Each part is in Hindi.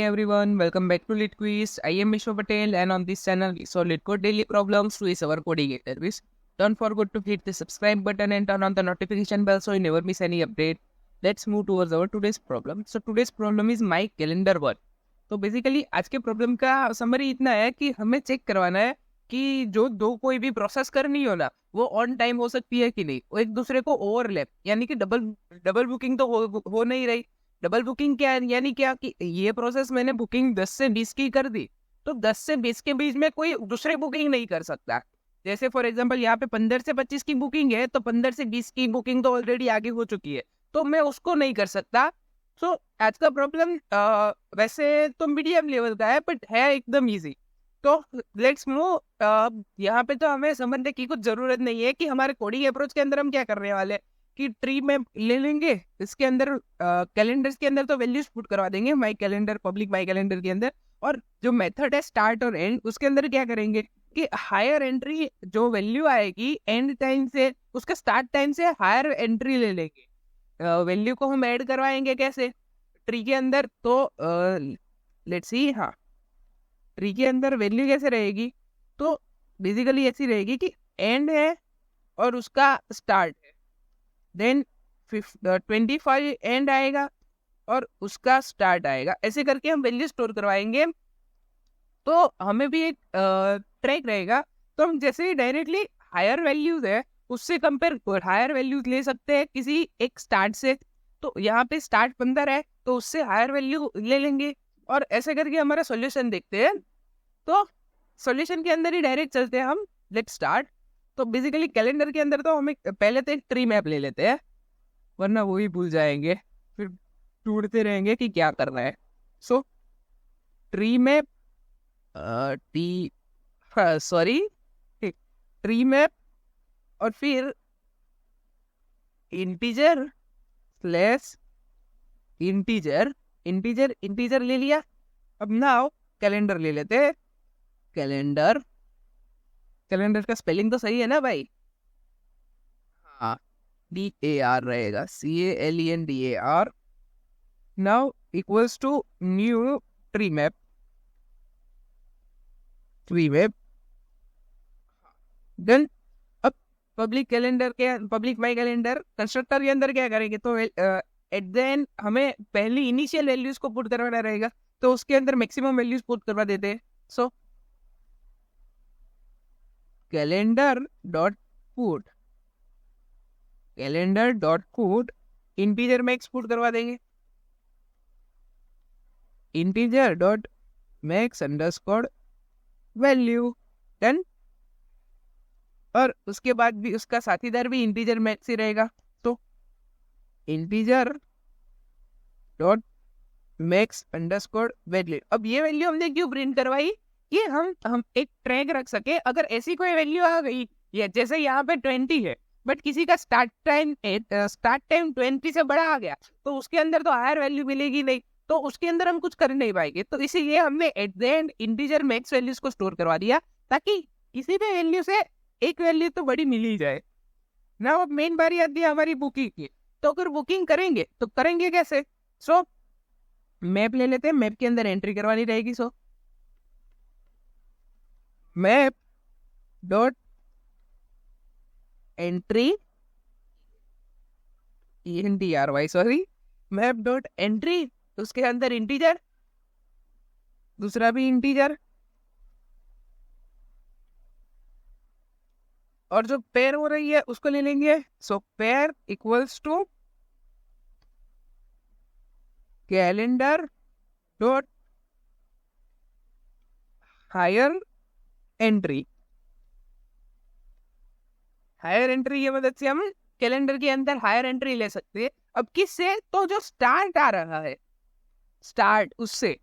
everyone, welcome back to Lit Quiz. I am Mishwa Patel and on this channel we solve Lit Code daily problems to is our coding service. Don't forget to hit the subscribe button and turn on the notification bell so you never miss any update. Let's move towards our today's problem. So today's problem is my calendar work. तो बेसिकली आज के प्रॉब्लम का समरी इतना है कि हमें चेक करवाना है कि जो दो कोई भी प्रोसेस करनी हो ना वो ऑन टाइम हो सकती है कि नहीं, वो एक दूसरे को ओवरलैप यानी कि डबल बुकिंग तो हो नहीं रही। डबल बुकिंग क्या है, यानी क्या कि ये प्रोसेस मैंने बुकिंग 10 से 20 की कर दी तो 10 से 20 के बीच में कोई दूसरे बुकिंग नहीं कर सकता। जैसे फॉर एग्जांपल यहाँ पे 15 से 25 की बुकिंग है तो 15 से 20 की बुकिंग तो ऑलरेडी आगे हो चुकी है तो मैं उसको नहीं कर सकता। सो आज का प्रॉब्लम वैसे तो मीडियम लेवल का है बट है एकदम इजी। तो लेट्स मूव। यहाँ पे तो हमें समझने की कुछ जरूरत नहीं है कि हमारे कोडिंग अप्रोच के अंदर हम क्या करने वाले हैं कि ट्री में ले लेंगे, इसके अंदर कैलेंडर्स के अंदर तो वैल्यूज पुट करवा देंगे माई कैलेंडर पब्लिक माई कैलेंडर के अंदर, और जो मेथड है स्टार्ट और एंड उसके अंदर क्या करेंगे कि हायर एंट्री जो वैल्यू आएगी एंड टाइम से उसका स्टार्ट टाइम से हायर एंट्री ले लेंगे। वैल्यू को हम ऐड करवाएंगे कैसे ट्री के अंदर, तो लेट्स सी। हाँ, ट्री के अंदर वैल्यू कैसे रहेगी तो बेसिकली ऐसी रहेगी कि एंड है और उसका स्टार्ट है, देन 25 एंड आएगा और उसका स्टार्ट आएगा। ऐसे करके हम वैल्यू स्टोर करवाएंगे तो हमें भी एक ट्रैक रहेगा। तो हम जैसे ही डायरेक्टली हायर वैल्यूज है उससे कंपेयर हायर वैल्यूज ले सकते हैं किसी एक स्टार्ट से। तो यहाँ पे स्टार्ट 15 है तो उससे हायर वैल्यू ले लेंगे और ऐसे करके हमारा सॉल्यूशन देखते हैं। तो सॉल्यूशन के अंदर ही डायरेक्ट चलते हैं हम। Let's start. तो बेसिकली कैलेंडर के अंदर तो हमें पहले तो एक ट्री मैप ले लेते हैं वरना वो ही भूल जाएंगे, फिर ढूंढते रहेंगे कि क्या करना है। सो ट्री मैप ट्री मैप और फिर integer slash integer integer integer ले लिया। अब नाउ कैलेंडर ले लेते हैं। कैलेंडर कैलेंडर का स्पेलिंग तो सही है ना भाई? हाँ, DAR रहेगा, CALENDAR। Now equals to new tree map then अब पब्लिक माई कैलेंडर कंस्ट्रक्टर के अंदर क्या करेंगे तो एट द एंड हमें पहली इनिशियल वैल्यूज को पुट करवाना रहेगा तो उसके अंदर मैक्सिमम वैल्यूज पुट करवा देते हैं। So calendar dot put integer max put करवा देंगे, integer dot max underscore value done. और उसके बाद भी उसका साथीदार भी इंटीजर मैक्स ही रहेगा तो integer dot max underscore value. अब ये वैल्यू हमने क्यों प्रिंट करवाई कि हम एक ट्रैक रख सके अगर ऐसी कोई वैल्यू आ गई, या जैसे यहाँ पे 20 है बट किसी का स्टार्ट टाइम 20 से बड़ा आ गया तो उसके अंदर तो हायर वैल्यू मिलेगी नहीं, तो उसके अंदर हम कुछ कर नहीं पाएंगे। तो इसीलिए हमने at the end integer max values को स्टोर करवा दिया ताकि किसी भी वैल्यू से एक वैल्यू तो बड़ी मिल ही जाए ना। अब मेन बारी आती है हमारी बुकिंग की, तो अगर बुकिंग करेंगे तो करेंगे कैसे? सो मैप ले लेते हैं, मैप के अंदर एंट्री करवानी रहेगी। So map dot entry map dot entry, उसके अंदर इंटीजर, दूसरा भी इंटीजर, और जो पेयर हो रही है उसको ले लेंगे। So pair equals to calendar dot higher entry. Higher entry की मदद से हम कैलेंडर के अंदर हायर एंट्री ले सकते हैं। अब किससे? तो जो स्टार्ट आ रहा है स्टार्ट, उससे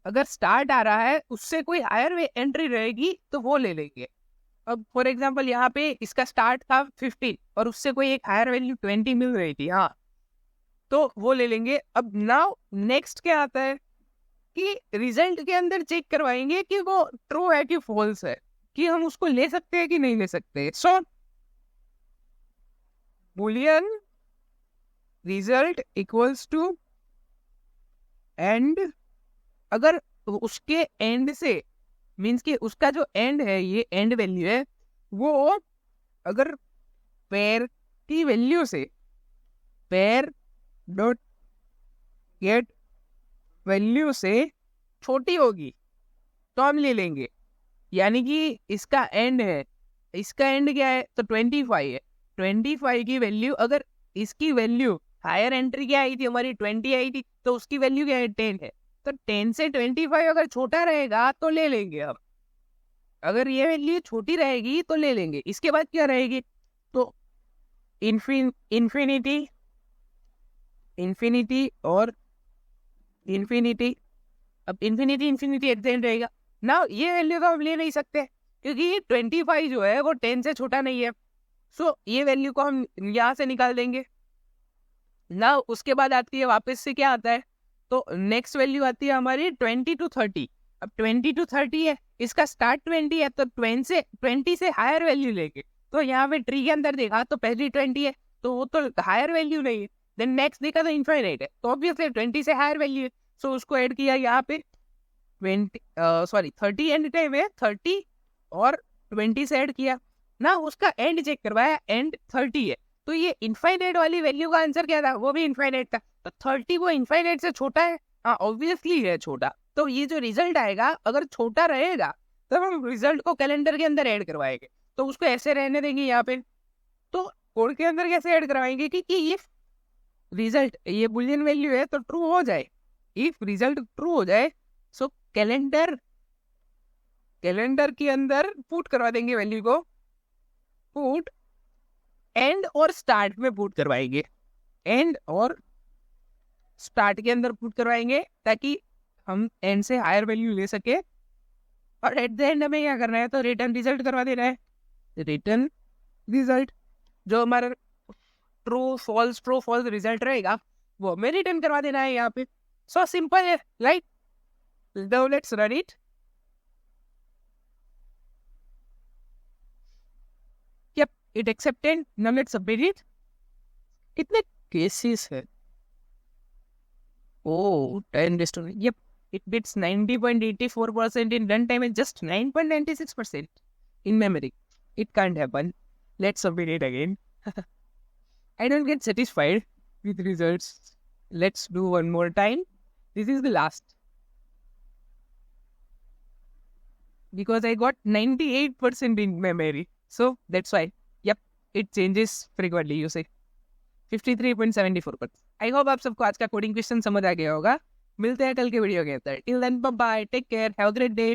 अगर स्टार्ट आ रहा है उससे कोई हायर एंट्री रहेगी तो वो ले लेंगे। अब फॉर एग्जांपल यहाँ पे इसका स्टार्ट था 15 और उससे कोई एक हायर वैल्यू 20 मिल रही थी, हाँ, तो वो ले लेंगे। अब नाउ नेक्स्ट क्या आता है कि रिजल्ट के अंदर चेक करवाएंगे कि वो ट्रू है कि फॉल्स है, कि हम उसको ले सकते हैं कि नहीं ले सकते। सो boolean result equals to and अगर उसके एंड से मीन्स कि उसका जो एंड है, ये एंड वैल्यू है, वो अगर पेयर की वैल्यू से पेयर डॉट गेट वैल्यू से छोटी होगी तो हम ले लेंगे। यानी कि इसका एंड है, इसका एंड क्या है तो 25 है, 25 की वैल्यू अगर इसकी वैल्यू हायर एंट्री क्या आई थी हमारी 20 आई थी, तो उसकी वैल्यू क्या है 10 है, तो 10 से 25 अगर छोटा रहेगा तो ले लेंगे हम। अगर ये वैल्यू छोटी रहेगी तो ले लेंगे। इसके बाद क्या रहेगी तो इन्फिनिटी इन्फिनिटी और इन्फिनिटी। अब infinity infinity at the end रहेगा ना, ये वैल्यू तो हम ले नहीं सकते क्योंकि 25 जो है वो 10 से छोटा नहीं है। सो ये वैल्यू को हम यहाँ से निकाल देंगे ना। उसके बाद आती है वापस से क्या आता है तो नेक्स्ट वैल्यू आती है हमारी 20 to 30। अब 20 to 30 है, इसका स्टार्ट 20 है, तो 20 से हायर वैल्यू लेंगे। तो यहाँ पे ट्री के अंदर देखा तो पहली 20 है, तो वो तो हायर वैल्यू नहीं है। देन नेक्स्ट देखा तो इनफाइनाइट है, तो ऑब्वियसली 20 से हायर वैल्यू है। सो उसको ऐड किया यहाँ पे 30 एंड टाइम है, 30 और 20 से ऐड किया ना, उसका एंड चेक करवाया, एंड 30 है। तो ये इनफाइनाइट वाली वैल्यू का आंसर क्या था, वो भी इनफाइनाइट था। तो 30 वो इनफाइनाइट से छोटा है, हाँ ऑब्वियसली है छोटा। तो ये जो रिजल्ट आएगा अगर छोटा रहेगा तब हम रिजल्ट को कैलेंडर के अंदर ऐड करवाएंगे। तो उसको ऐसे रहने देंगे यहाँ पे। तो कोड के अंदर कैसे ऐड करवाएंगे कि इफ रिजल्ट ये बुलियन वैल्यू है तो ट्रू हो जाए, इफ रिजल्ट ट्रू हो जाए सो कैलेंडर के अंदर पुट करवा देंगे वैल्यू को, पुट एंड और स्टार्ट में पुट करवाएंगे, एंड और स्टार्ट के अंदर पुट करवाएंगे ताकि हम एंड से हायर वैल्यू ले सके। और एट द एंड हमें क्या करना है तो रिटर्न रिजल्ट करवा देना है। रिटर्न रिजल्ट जो हमारा ट्रू फॉल्स रिजल्ट रहेगा वो हमें रिटर्न करवा देना है यहाँ पे। सो सिंपल है, right? Now let's run it. Yup, it accepted. Now let's submit it. कितने केसेस है? Oh, 10 raised to 9. Yep, it beats 90.84% in runtime and just 9.96% in memory. It can't happen. Let's submit it again. I don't get satisfied with results. Let's do one more time. This is the last. Because I got 98% in memory. So that's why. Yep, it changes frequently, you say. 53.74%. I hope आप सबको आज का कोडिंग क्वेश्चन समझ आ गया होगा। मिलते हैं कल के वीडियो के अंदर। Till then bye bye, take care, have a great day.